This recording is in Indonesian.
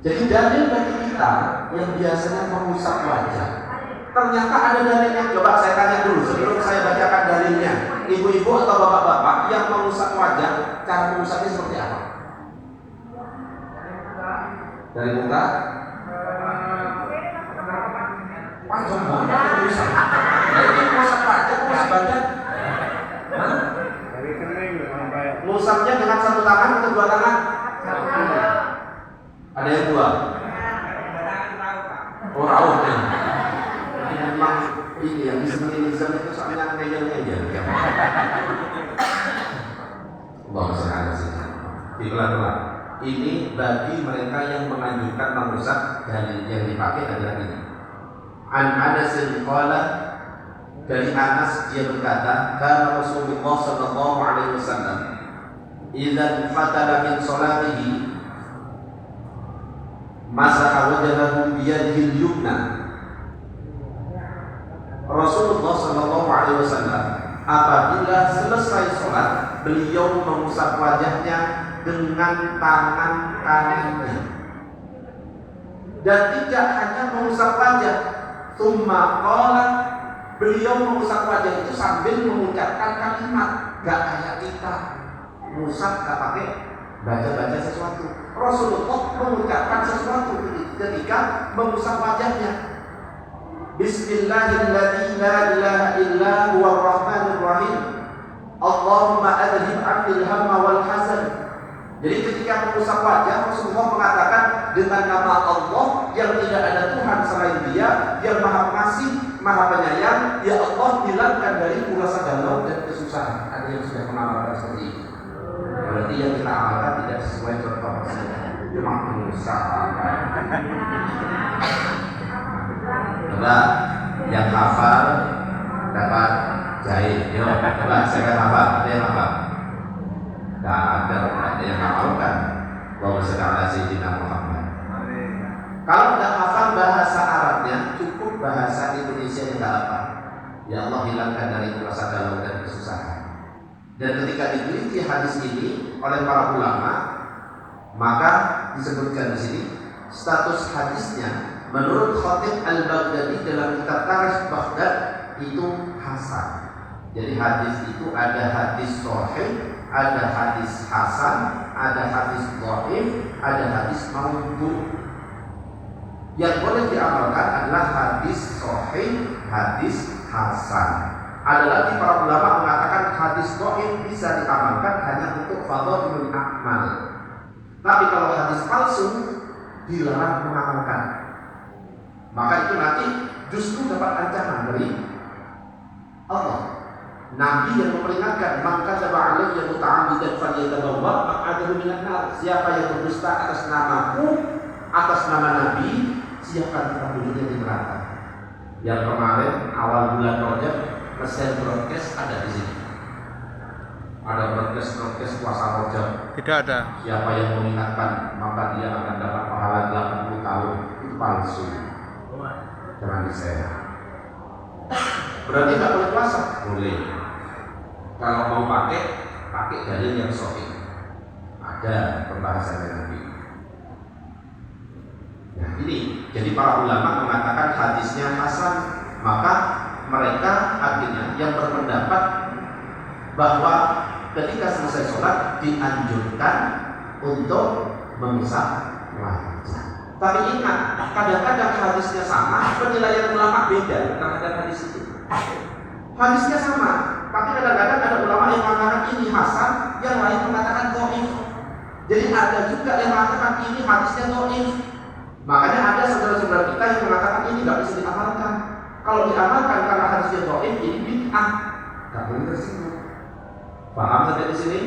Jadi dalil bagi kita yang biasanya mengusap wajah, ternyata ada dalilnya. Coba saya tanya dulu sebelum saya bacakan dalilnya. Ibu-ibu atau bapak-bapak yang mengusap wajah, cara mengusapnya seperti apa? Dari muka? Wajah mana mengusap? Jadi mengusap wajah, mengusap badan? Dari kening sampai. Mengusapnya dengan satu tangan atau dua tangan? Ada yang dua? Oh, raut ya. Memang ini yang Islam itu soalnya ngeyel-ngeyel. Allah SWT. Dipelan-pelan. Ini bagi mereka yang menganjurkan mengusap, dan yang dipakai adalah ini. An Anas qala, dari Anas dia berkata, kana Rasulullah sallallahu alaihi wasallam idza fatala min salatihi masaha wajhahu biyadihi al-yumna. Rasulullah sallallahu alaihi wasallam apabila selesai sholat, beliau mengusap wajahnya dengan tangan kanannya. Dan tidak hanya mengusap wajah, tsumma qala, beliau mengusap wajah itu sambil mengucapkan kalimat, gak kayak kita mengusap gak pakai baca-baca sesuatu. Rasulullah mengucapkan sesuatu ketika mengusap wajahnya. Bismillahirrahmanirrahim, la ilaha illa huwar rahmanir rahim, Allahumma adhib 'anil hamma wal hazan. Jadi ketika mengusap wajah, Rasulullah mengatakan dengan nama Allah yang tidak ada Tuhan selain Dia, yang Maha Pengasih, Maha Penyayang, ya Allah, hilangkan dari rasa galau dan kesusahan. Ada yang sudah mengamalkan seperti ini? Berarti yang kita amalkan tidak sesuai contoh Rasulullah, cuma mengusap. Coba yang hafal dapat jahit. Yo, coba saya hafal. Ada yang hafal? Ada yang hafalkan. Wa sallallahu alaihi Muhammad. Kalau tidak hafal bahasa Arabnya, cukup bahasa Indonesia yang tidak apa. Ya Allah, hilangkan dari rasa galau dan kesusahan. Dan ketika diteliti hadis ini oleh para ulama, maka disebutkan di sini status hadisnya menurut Khatib Al-Baghdadi dalam kitab Tarikh Baghdad itu hasan. Jadi hadis itu ada hadis sahih, ada hadis hasan, ada hadis dhaif, ada hadis maudhu. Yang boleh diamalkan adalah hadis sahih, hadis hasan. Ada lagi para ulama mengatakan hadis dhaif bisa diamalkan hanya untuk fadhailul a'mal. Tapi kalau hadis palsu dilarang mengamalkan. Maka itu nanti justru dapat ancaman dari Allah. Nabi yang memperingatkan, maka kadzaba alayya muta'ammidan falyatabawwa maq'adahu minan nar. Siapa yang berdusta atas namaku, atas nama Nabi, siapkan tempat duduknya di neraka. Yang kemarin awal bulan Rajab, mesin broadcast ada di sini. Ada broadcast puasa Rajab. Tidak ada. Siapa yang mengingatkan, maka dia akan dapat pahala 80 tahun. Itu palsu. Jangan disayang. Berarti nggak boleh puasa? Boleh. Kalau mau pakai dalil yang sahih. Ada pembahasannya nanti. Nah ini, jadi para ulama mengatakan hadisnya hasan, maka mereka akhirnya yang berpendapat bahwa ketika selesai sholat dianjurkan untuk mengusap wajah. Tapi ingat, kadang-kadang hadisnya sama, penilaian ulama beda terhadap hadis itu. Hadisnya sama, tapi kadang-kadang ada ulama yang mengatakan ini hasan, yang lain mengatakan dhaif. Jadi ada juga yang mengatakan ini hadisnya dhaif. Makanya ada saudara-saudara kita yang mengatakan ini nggak bisa diamalkan. Kalau diamalkan karena hadisnya dhaif, ini bid'ah, nggak boleh tersinggung. Paham sampai di sini?